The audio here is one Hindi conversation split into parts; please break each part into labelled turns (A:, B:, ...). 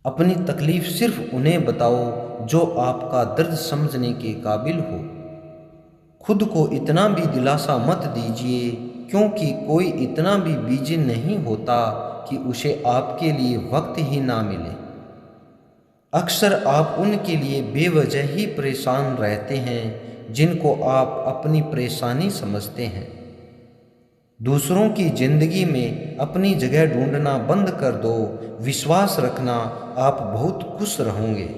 A: अपनी तकलीफ सिर्फ उन्हें बताओ जो आपका दर्द समझने के काबिल हो। खुद को इतना भी दिलासा मत दीजिए, क्योंकि कोई इतना भी बिजी नहीं होता कि उसे आपके लिए वक्त ही ना मिले। अक्सर आप उनके लिए बेवजह ही परेशान रहते हैं जिनको आप अपनी परेशानी समझते हैं। दूसरों की जिंदगी में अपनी जगह ढूंढना बंद कर दो। विश्वास रखना, आप बहुत खुश रहोगे।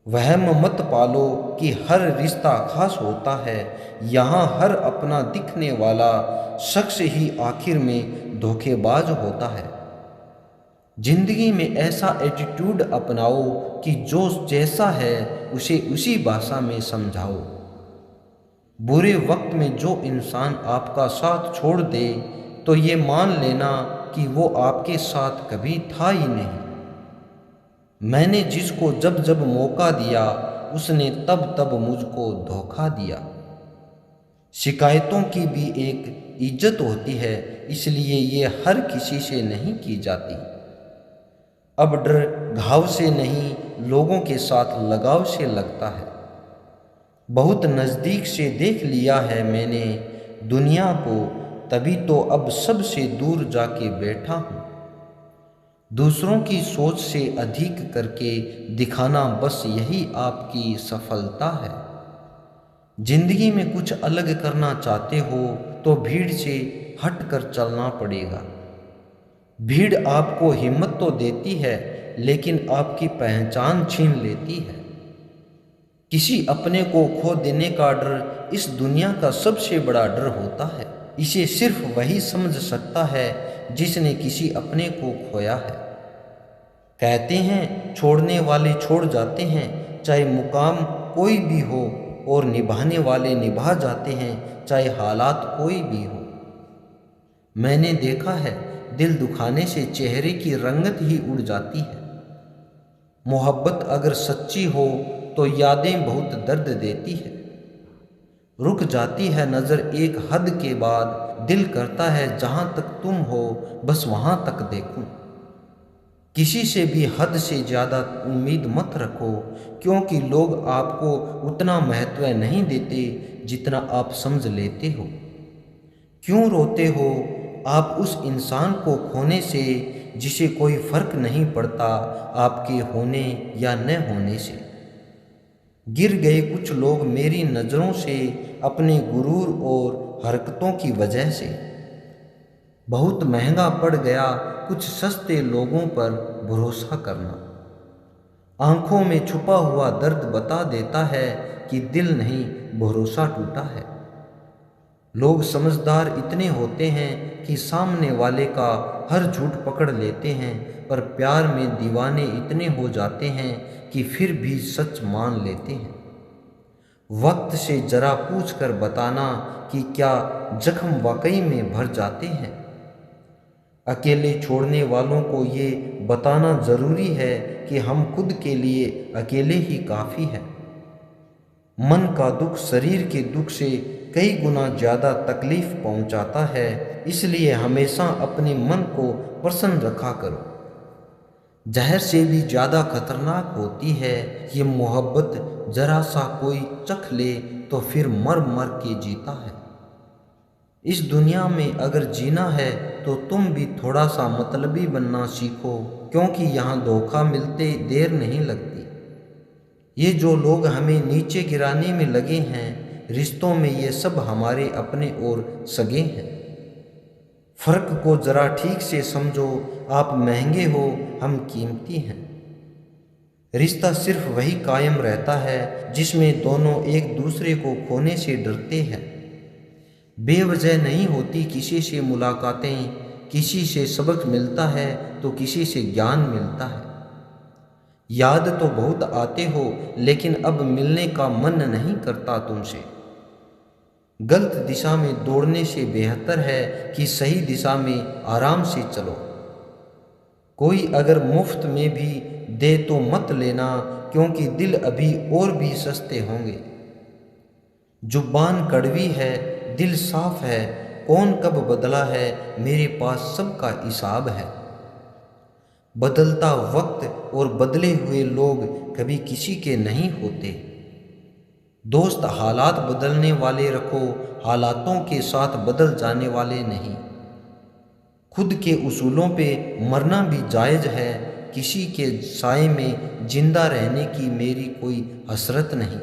A: वहम मत पालो कि हर रिश्ता खास होता है। यहाँ हर अपना दिखने वाला शख्स ही आखिर में धोखेबाज होता है। जिंदगी में ऐसा एटीट्यूड अपनाओ कि जो जैसा है उसे उसी भाषा में समझाओ। बुरे वक्त में जो इंसान आपका साथ छोड़ दे तो ये मान लेना कि वो आपके साथ कभी था ही नहीं। मैंने जिसको जब जब मौका दिया उसने तब तब मुझको धोखा दिया। शिकायतों की भी एक इज्जत होती है, इसलिए ये हर किसी से नहीं की जाती। अब डर घाव से नहीं, लोगों के साथ लगाव से लगता है। बहुत नज़दीक से देख लिया है मैंने दुनिया को, तभी तो अब सबसे दूर जाके बैठा हूँ। दूसरों की सोच से अधिक करके दिखाना, बस यही आपकी सफलता है। जिंदगी में कुछ अलग करना चाहते हो तो भीड़ से हट कर चलना पड़ेगा। भीड़ आपको हिम्मत तो देती है, लेकिन आपकी पहचान छीन लेती है। किसी अपने को खो देने का डर इस दुनिया का सबसे बड़ा डर होता है। इसे सिर्फ वही समझ सकता है जिसने किसी अपने को खोया है। कहते हैं छोड़ने वाले छोड़ जाते हैं, चाहे मुकाम कोई भी हो, और निभाने वाले निभा जाते हैं, चाहे हालात कोई भी हो। मैंने देखा है दिल दुखाने से चेहरे की रंगत ही उड़ जाती है। मोहब्बत अगर सच्ची हो तो यादें बहुत दर्द देती है। रुक जाती है नज़र एक हद के बाद, दिल करता है जहाँ तक तुम हो बस वहाँ तक देखूं। किसी से भी हद से ज़्यादा उम्मीद मत रखो, क्योंकि लोग आपको उतना महत्व नहीं देते जितना आप समझ लेते हो। क्यों रोते हो आप उस इंसान को खोने से जिसे कोई फर्क नहीं पड़ता आपके होने या न होने से। गिर गए कुछ लोग मेरी नज़रों से अपने गुरूर और हरकतों की वजह से। बहुत महंगा पड़ गया कुछ सस्ते लोगों पर भरोसा करना। आंखों में छुपा हुआ दर्द बता देता है कि दिल नहीं, भरोसा टूटा है। लोग समझदार इतने होते हैं कि सामने वाले का हर झूठ पकड़ लेते हैं, पर प्यार में दीवाने इतने हो जाते हैं कि फिर भी सच मान लेते हैं। वक्त से जरा पूछ कर बताना कि क्या जख्म वाकई में भर जाते हैं। अकेले छोड़ने वालों को ये बताना ज़रूरी है कि हम खुद के लिए अकेले ही काफ़ी है। मन का दुख शरीर के दुख से कई गुना ज़्यादा तकलीफ पहुंचाता है, इसलिए हमेशा अपने मन को प्रसन्न रखा करो। जहर से भी ज़्यादा खतरनाक होती है ये मोहब्बत, जरा सा कोई चख ले तो फिर मर मर के जीता है। इस दुनिया में अगर जीना है तो तुम भी थोड़ा सा मतलबी बनना सीखो, क्योंकि यहाँ धोखा मिलते देर नहीं लगती। ये जो लोग हमें नीचे गिराने में लगे हैं, रिश्तों में ये सब हमारे अपने और सगे हैं। फ़र्क को ज़रा ठीक से समझो, आप महंगे हो, हम कीमती हैं। रिश्ता सिर्फ वही कायम रहता है जिसमें दोनों एक दूसरे को खोने से डरते हैं। बेवजह नहीं होती किसी से मुलाकातें, किसी से सबक मिलता है तो किसी से ज्ञान मिलता है। याद तो बहुत आते हो, लेकिन अब मिलने का मन नहीं करता तुमसे। गलत दिशा में दौड़ने से बेहतर है कि सही दिशा में आराम से चलो। कोई अगर मुफ्त में भी दे तो मत लेना, क्योंकि दिल अभी और भी सस्ते होंगे। जुबान कड़वी है, दिल साफ है, कौन कब बदला है, मेरे पास सबका हिसाब है। बदलता वक्त और बदले हुए लोग कभी किसी के नहीं होते। दोस्त हालात बदलने वाले रखो, हालातों के साथ बदल जाने वाले नहीं। खुद के उसूलों पे मरना भी जायज़ है, किसी के साए में जिंदा रहने की मेरी कोई हसरत नहीं।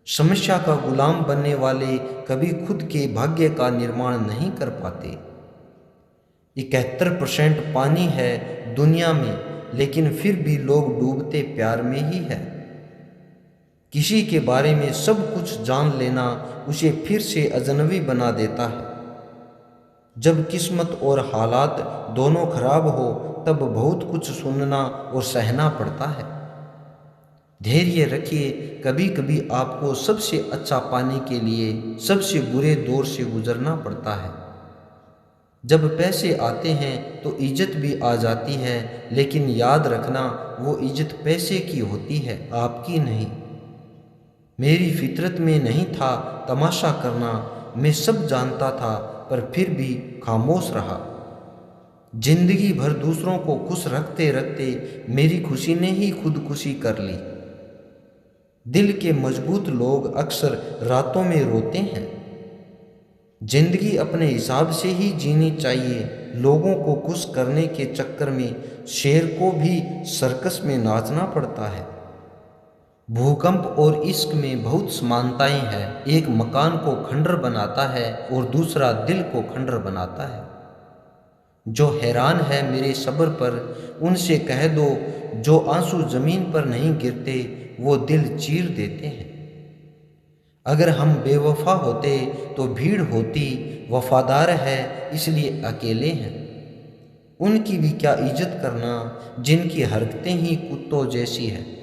A: समस्या का गुलाम बनने वाले कभी खुद के भाग्य का निर्माण नहीं कर पाते। 71% पानी है दुनिया में, लेकिन फिर भी लोग डूबते प्यार में ही है। किसी के बारे में सब कुछ जान लेना उसे फिर से अजनबी बना देता है। जब किस्मत और हालात दोनों खराब हो तब बहुत कुछ सुनना और सहना पड़ता है। धैर्य रखिए, कभी कभी आपको सबसे अच्छा पाने के लिए सबसे बुरे दौर से गुजरना पड़ता है। जब पैसे आते हैं तो इज्जत भी आ जाती है, लेकिन याद रखना वो इज्जत पैसे की होती है, आपकी नहीं। मेरी फितरत में नहीं था तमाशा करना, मैं सब जानता था पर फिर भी खामोश रहा। जिंदगी भर दूसरों को खुश रखते रखते मेरी खुशी ने ही खुदकुशी कर ली। दिल के मजबूत लोग अक्सर रातों में रोते हैं। जिंदगी अपने हिसाब से ही जीनी चाहिए। लोगों को खुश करने के चक्कर में शेर को भी सर्कस में नाचना पड़ता है। भूकंप और इश्क में बहुत समानताएं हैं। एक मकान को खंडर बनाता है और दूसरा दिल को खंडर बनाता है। जो हैरान है मेरे सब्र पर, उनसे कह दो जो आंसू जमीन पर नहीं गिरते वो दिल चीर देते हैं। अगर हम बेवफा होते तो भीड़ होती, वफादार है इसलिए अकेले हैं। उनकी भी क्या इज्जत करना जिनकी हरकतें ही कुत्तों जैसी है।